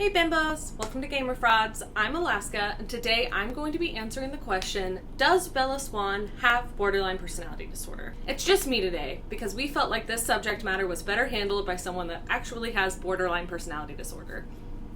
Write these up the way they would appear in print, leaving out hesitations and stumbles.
Hey bimbos! Welcome to Gamer Frauds. I'm Alaska, and today I'm going to be answering the question, does Bella Swan have borderline personality disorder? It's just me today, because we felt like this subject matter was better handled by someone that actually has borderline personality disorder.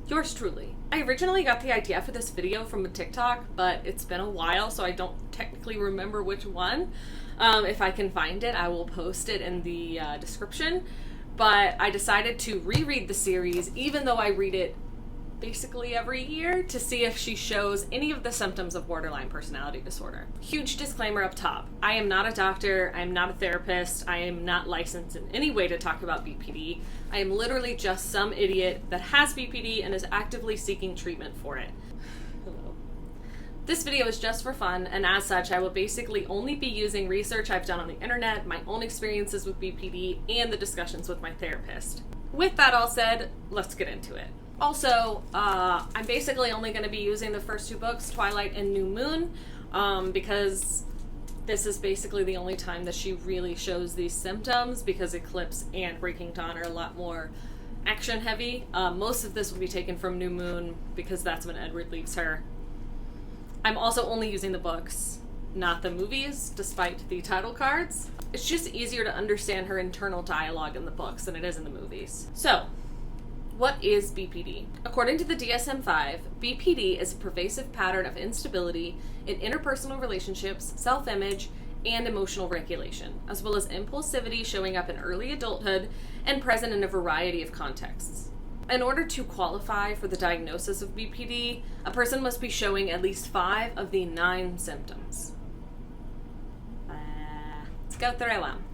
Yours truly. I originally got the idea for this video from a TikTok, but it's been a while, so I don't technically remember which one. If I can find it, I will post it in the description. But I decided to reread the series, even though I read it basically every year, to see if she shows any of the symptoms of borderline personality disorder. Huge disclaimer up top. I am not a doctor, I am not a therapist, I am not licensed in any way to talk about BPD. I am literally just some idiot that has BPD and is actively seeking treatment for it. Hello. This video is just for fun, and as such, I will basically only be using research I've done on the internet, my own experiences with BPD, and the discussions with my therapist. With that all said, let's get into it. Also, I'm basically only going to be using the first two books, Twilight and New Moon, because this is basically the only time that she really shows these symptoms, because Eclipse and Breaking Dawn are a lot more action heavy. Most of this will be taken from New Moon, because that's when Edward leaves her. I'm also only using the books, not the movies, despite the title cards. It's just easier to understand her internal dialogue in the books than it is in the movies. So, what is BPD? According to the DSM-5, BPD is a pervasive pattern of instability in interpersonal relationships, self-image, and emotional regulation, as well as impulsivity showing up in early adulthood and present in a variety of contexts. In order to qualify for the diagnosis of BPD, a person must be showing at least 5 of the 9 symptoms. Let's go through them.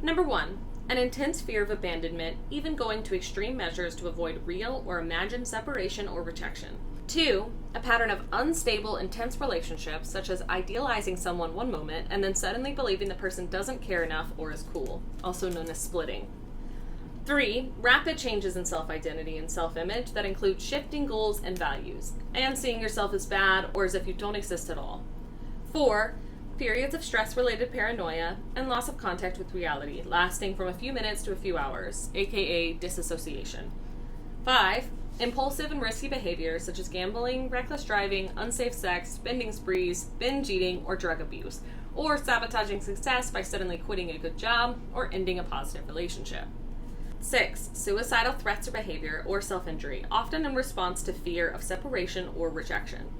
Number 1. An intense fear of abandonment, even going to extreme measures to avoid real or imagined separation or rejection. 2. A pattern of unstable, intense relationships, such as idealizing someone one moment and then suddenly believing the person doesn't care enough or is cool, also known as splitting. 3. Rapid changes in self-identity and self-image that include shifting goals and values, and seeing yourself as bad or as if you don't exist at all. 4. Periods of stress-related paranoia and loss of contact with reality, lasting from a few minutes to a few hours, aka disassociation. 5. Impulsive and risky behaviors such as gambling, reckless driving, unsafe sex, spending sprees, binge eating, or drug abuse, or sabotaging success by suddenly quitting a good job or ending a positive relationship. 6. Suicidal threats or behavior or self-injury, often in response to fear of separation or rejection.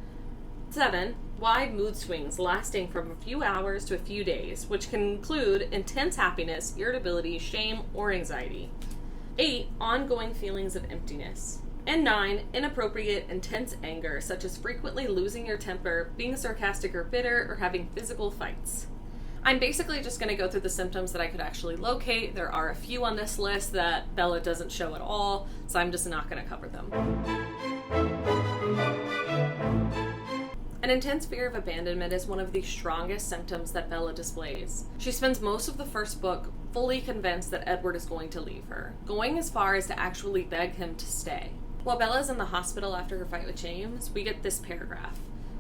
7. Wide mood swings lasting from a few hours to a few days, which can include intense happiness, irritability, shame, or anxiety. 8. Ongoing feelings of emptiness. And 9. Inappropriate, intense anger, such as frequently losing your temper, being sarcastic or bitter, or having physical fights. I'm basically just going to go through the symptoms that I could actually locate. There are a few on this list that Bella doesn't show at all, so I'm just not going to cover them. An intense fear of abandonment is one of the strongest symptoms that Bella displays. She spends most of the first book fully convinced that Edward is going to leave her, going as far as to actually beg him to stay. While Bella is in the hospital after her fight with James, we get this paragraph.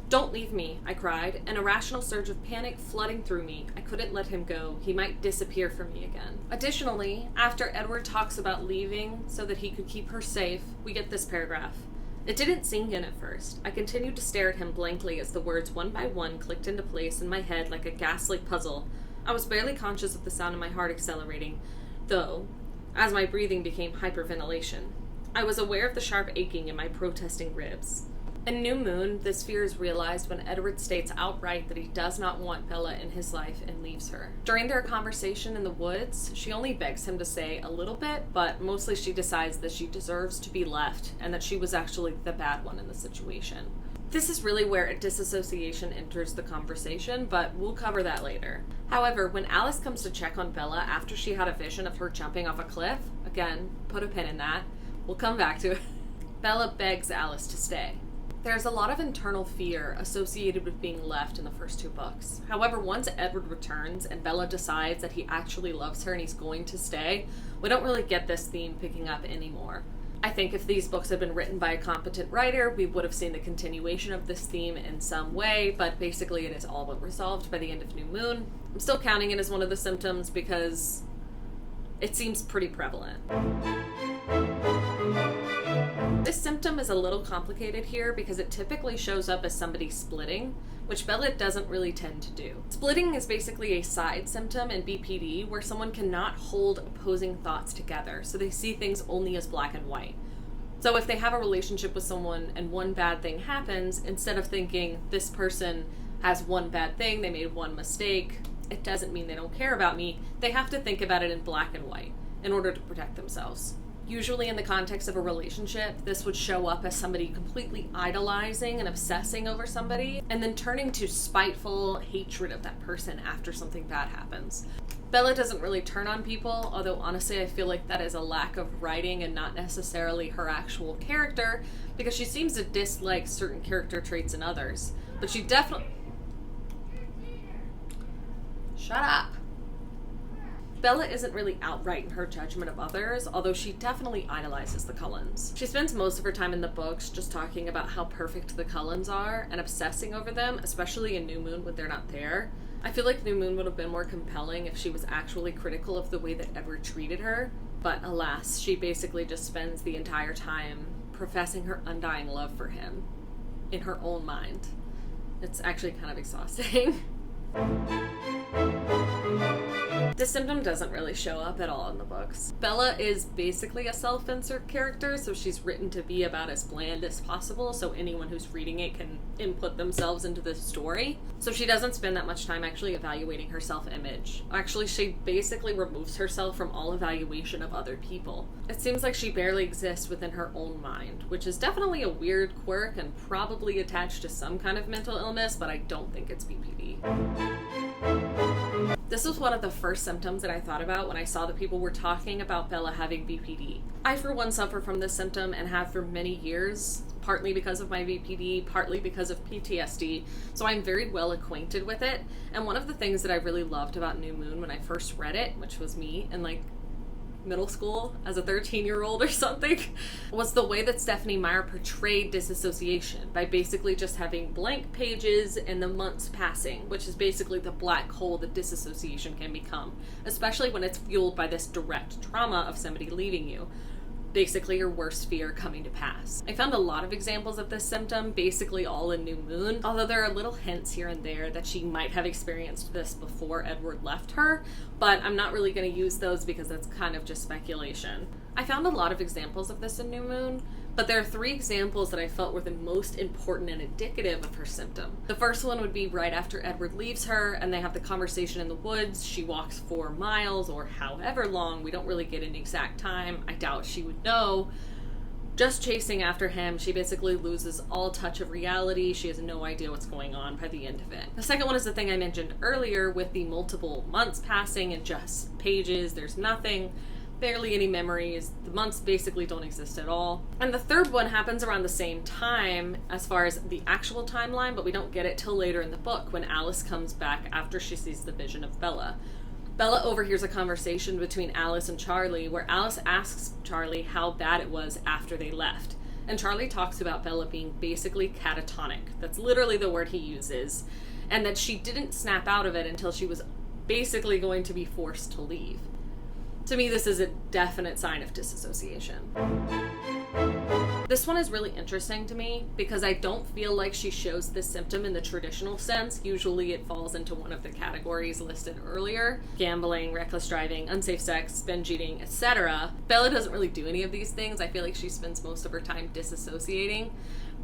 "Don't leave me," I cried, an irrational surge of panic flooding through me. I couldn't let him go. He might disappear from me again. Additionally, after Edward talks about leaving so that he could keep her safe, we get this paragraph. It didn't sink in at first. I continued to stare at him blankly as the words one by one clicked into place in my head like a ghastly puzzle. I was barely conscious of the sound of my heart accelerating, though, as my breathing became hyperventilation. I was aware of the sharp aching in my protesting ribs. In New Moon, this fear is realized when Edward states outright that he does not want Bella in his life and leaves her. During their conversation in the woods, she only begs him to stay a little bit, but mostly she decides that she deserves to be left and that she was actually the bad one in the situation. This is really where disassociation enters the conversation, but we'll cover that later. However, when Alice comes to check on Bella after she had a vision of her jumping off a cliff, again, put a pin in that, we'll come back to it, Bella begs Alice to stay. There's a lot of internal fear associated with being left in the first 2 books. However, once Edward returns and Bella decides that he actually loves her and he's going to stay, we don't really get this theme picking up anymore. I think if these books had been written by a competent writer, we would have seen the continuation of this theme in some way, but basically it is all but resolved by the end of New Moon. I'm still counting it as one of the symptoms because it seems pretty prevalent. This This symptom is a little complicated here because it typically shows up as somebody splitting, which Bella doesn't really tend to do. Splitting is basically a side symptom in BPD where someone cannot hold opposing thoughts together, so they see things only as black and white. So if they have a relationship with someone and one bad thing happens, instead of thinking this person has one bad thing, they made one mistake, it doesn't mean they don't care about me, they have to think about it in black and white in order to protect themselves. Usually in the context of a relationship, this would show up as somebody completely idolizing and obsessing over somebody, and then turning to spiteful hatred of that person after something bad happens. Bella doesn't really turn on people, although honestly I feel like that is a lack of writing and not necessarily her actual character, because she seems to dislike certain character traits in others. But she definitely... Shut up! Bella isn't really outright in her judgment of others, although she definitely idolizes the Cullens. She spends most of her time in the books just talking about how perfect the Cullens are and obsessing over them, especially in New Moon when they're not there. I feel like New Moon would have been more compelling if she was actually critical of the way that Edward treated her, but alas, she basically just spends the entire time professing her undying love for him in her own mind. It's actually kind of exhausting. This symptom doesn't really show up at all in the books. Bella is basically a self-insert character, so she's written to be about as bland as possible, so anyone who's reading it can input themselves into the story. So she doesn't spend that much time actually evaluating her self-image. Actually, she basically removes herself from all evaluation of other people. It seems like she barely exists within her own mind, which is definitely a weird quirk and probably attached to some kind of mental illness, but I don't think it's BPD. This was one of the first symptoms that I thought about when I saw that people were talking about Bella having BPD. I, for one, suffer from this symptom and have for many years, partly because of my BPD, partly because of PTSD, so I'm very well acquainted with it. And one of the things that I really loved about New Moon when I first read it, which was me in like middle school as a 13-year-old or something, was the way that Stephanie Meyer portrayed disassociation by basically just having blank pages and the months passing, which is basically the black hole that disassociation can become, especially when it's fueled by this direct trauma of somebody leaving you. Basically your worst fear coming to pass. I found a lot of examples of this symptom, basically all in New Moon, although there are little hints here and there that she might have experienced this before Edward left her, but I'm not really going to use those because that's kind of just speculation. I found a lot of examples of this in New Moon, but there are 3 examples that I felt were the most important and indicative of her symptom. The first one would be right after Edward leaves her and they have the conversation in the woods. She walks 4 miles or however long, we don't really get an exact time, I doubt she would know, just chasing after him. She basically loses all touch of reality. She has no idea what's going on by the end of it. The second one is the thing I mentioned earlier with the multiple months passing and just pages, there's nothing. Barely any memories. The months basically don't exist at all. And the third one happens around the same time as far as the actual timeline, but we don't get it till later in the book when Alice comes back after she sees the vision of Bella. Bella overhears a conversation between Alice and Charlie where Alice asks Charlie how bad it was after they left. And Charlie talks about Bella being basically catatonic. That's literally the word he uses. And that she didn't snap out of it until she was basically going to be forced to leave. To me, this is a definite sign of disassociation. This one is really interesting to me because I don't feel like she shows this symptom in the traditional sense. Usually it falls into one of the categories listed earlier: gambling, reckless driving, unsafe sex, binge eating, etc. Bella doesn't really do any of these things. I feel like she spends most of her time disassociating.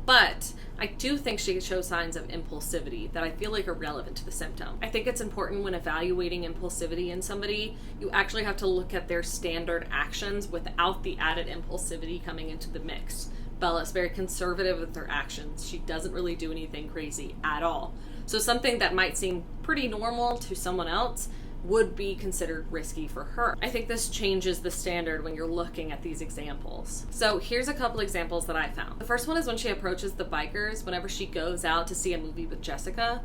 But I do think she shows signs of impulsivity that I feel like are relevant to the symptom. I think it's important when evaluating impulsivity in somebody, you actually have to look at their standard actions without the added impulsivity coming into the mix. Bella's very conservative with her actions. She doesn't really do anything crazy at all. So something that might seem pretty normal to someone else would be considered risky for her. I think this changes the standard when you're looking at these examples. So here's a couple examples that I found. The first one is when she approaches the bikers whenever she goes out to see a movie with Jessica.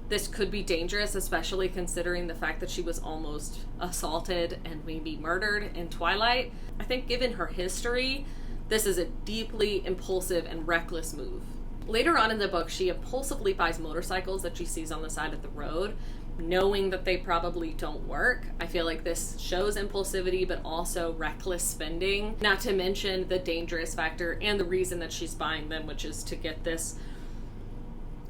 This could be dangerous, especially considering the fact that she was almost assaulted and maybe murdered in Twilight. I think given her history, this is a deeply impulsive and reckless move. Later on in the book, she impulsively buys motorcycles that she sees on the side of the road, knowing that they probably don't work. I feel like this shows impulsivity, but also reckless spending, not to mention the dangerous factor and the reason that she's buying them, which is to get this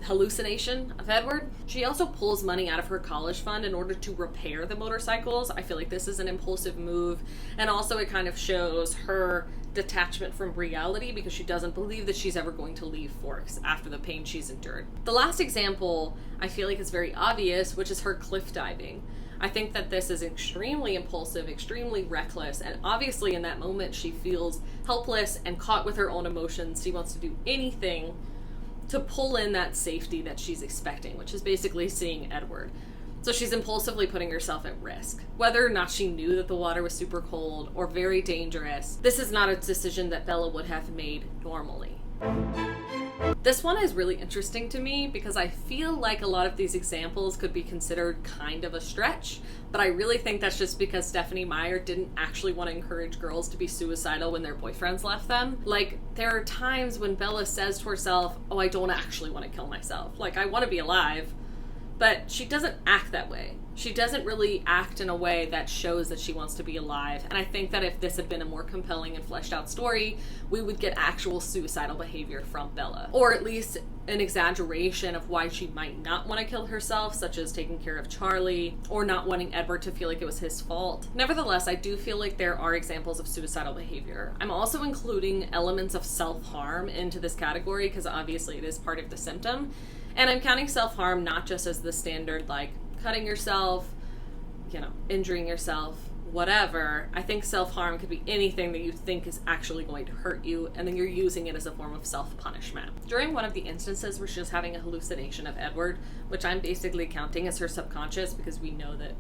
hallucination of Edward. She also pulls money out of her college fund in order to repair the motorcycles. I feel like this is an impulsive move, and also it kind of shows her detachment from reality because she doesn't believe that she's ever going to leave Forks after the pain she's endured. The last example I feel like is very obvious, which is her cliff diving. I think that this is extremely impulsive, extremely reckless, and obviously in that moment she feels helpless and caught with her own emotions. She wants to do anything to pull in that safety that she's expecting, which is basically seeing Edward. So she's impulsively putting herself at risk. Whether or not she knew that the water was super cold or very dangerous, this is not a decision that Bella would have made normally. This one is really interesting to me because I feel like a lot of these examples could be considered kind of a stretch, but I really think that's just because Stephenie Meyer didn't actually want to encourage girls to be suicidal when their boyfriends left them. Like, there are times when Bella says to herself, oh, I don't actually want to kill myself. Like, I want to be alive. But she doesn't act that way. She doesn't really act in a way that shows that she wants to be alive. And I think that if this had been a more compelling and fleshed out story, we would get actual suicidal behavior from Bella. Or at least an exaggeration of why she might not want to kill herself, such as taking care of Charlie, or not wanting Edward to feel like it was his fault. Nevertheless, I do feel like there are examples of suicidal behavior. I'm also including elements of self-harm into this category because obviously it is part of the symptom. And I'm counting self-harm not just as the standard, like, cutting yourself, injuring yourself, whatever. I think self-harm could be anything that you think is actually going to hurt you, and then you're using it as a form of self-punishment. During one of the instances where she was having a hallucination of Edward, which I'm basically counting as her subconscious because we know that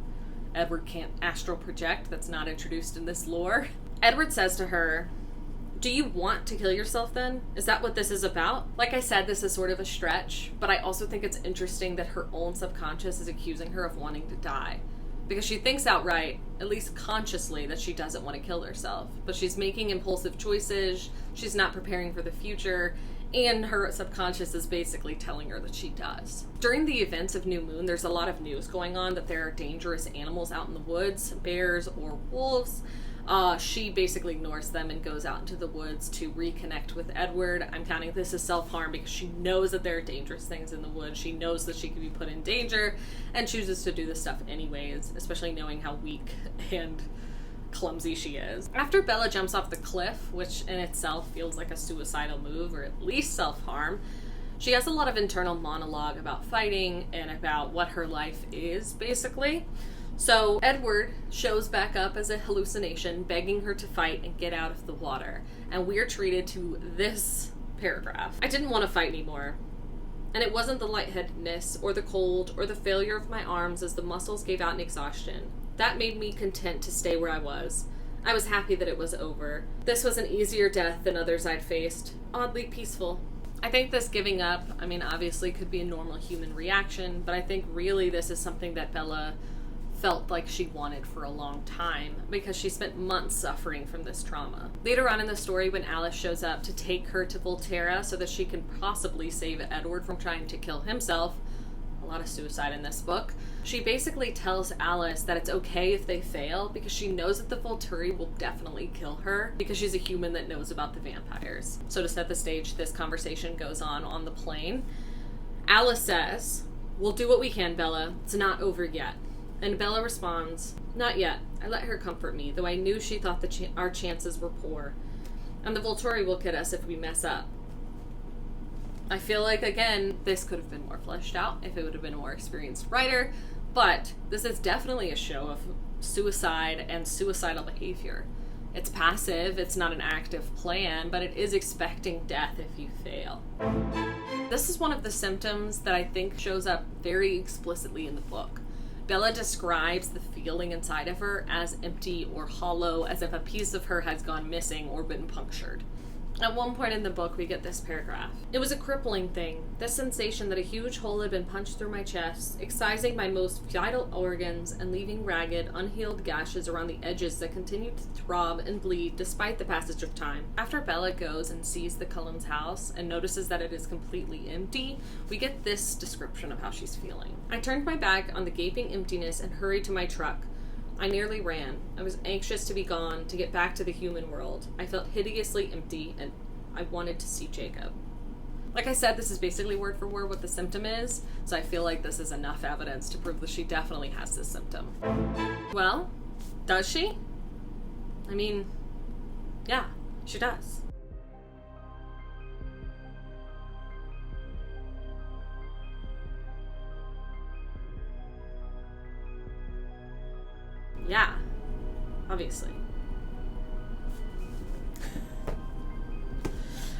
Edward can't astral project. That's not introduced in this lore. Edward says to her, do you want to kill yourself then? Is that what this is about? Like I said, this is sort of a stretch, but I also think it's interesting that her own subconscious is accusing her of wanting to die. Because she thinks outright, at least consciously, that she doesn't want to kill herself. But she's making impulsive choices, she's not preparing for the future, and her subconscious is basically telling her that she does. During the events of New Moon, there's a lot of news going on that there are dangerous animals out in the woods, bears or wolves. She basically ignores them and goes out into the woods to reconnect with Edward. I'm counting this as self-harm because she knows that there are dangerous things in the woods. She knows that she could be put in danger and chooses to do this stuff anyways, especially knowing how weak and clumsy she is. After Bella jumps off the cliff, which in itself feels like a suicidal move or at least self-harm, she has a lot of internal monologue about fighting and about what her life is, basically. So Edward shows back up as a hallucination, begging her to fight and get out of the water. And we're treated to this paragraph. I didn't want to fight anymore. And it wasn't the lightheadedness or the cold or the failure of my arms as the muscles gave out in exhaustion. That made me content to stay where I was. I was happy that it was over. This was an easier death than others I'd faced. Oddly peaceful. I think this giving up, obviously could be a normal human reaction, but I think really this is something that Bella felt like she wanted for a long time because she spent months suffering from this trauma. Later on in the story, when Alice shows up to take her to Volterra so that she can possibly save Edward from trying to kill himself, a lot of suicide in this book, she basically tells Alice that it's okay if they fail because she knows that the Volturi will definitely kill her because she's a human that knows about the vampires. So to set the stage, this conversation goes on the plane. Alice says, "We'll do what we can, Bella. It's not over yet." And Bella responds, "Not yet. I let her comfort me, though I knew she thought that our chances were poor. And the Volturi will get us if we mess up." I feel like, again, this could have been more fleshed out if it would have been a more experienced writer, but this is definitely a show of suicide and suicidal behavior. It's passive, it's not an active plan, but it is expecting death if you fail. This is one of the symptoms that I think shows up very explicitly in the book. Bella describes the feeling inside of her as empty or hollow, as if a piece of her has gone missing or been punctured. At one point in the book, we get this paragraph. It was a crippling thing, this sensation that a huge hole had been punched through my chest, excising my most vital organs and leaving ragged, unhealed gashes around the edges that continued to throb and bleed despite the passage of time. After Bella goes and sees the Cullum's house and notices that it is completely empty, we get this description of how she's feeling. I turned my back on the gaping emptiness and hurried to my truck. I nearly ran. I was anxious to be gone, to get back to the human world. I felt hideously empty, and I wanted to see Jacob. Like I said, this is basically word for word what the symptom is, so I feel like this is enough evidence to prove that she definitely has this symptom. Well, does she? I mean, yeah, she does. Yeah, obviously.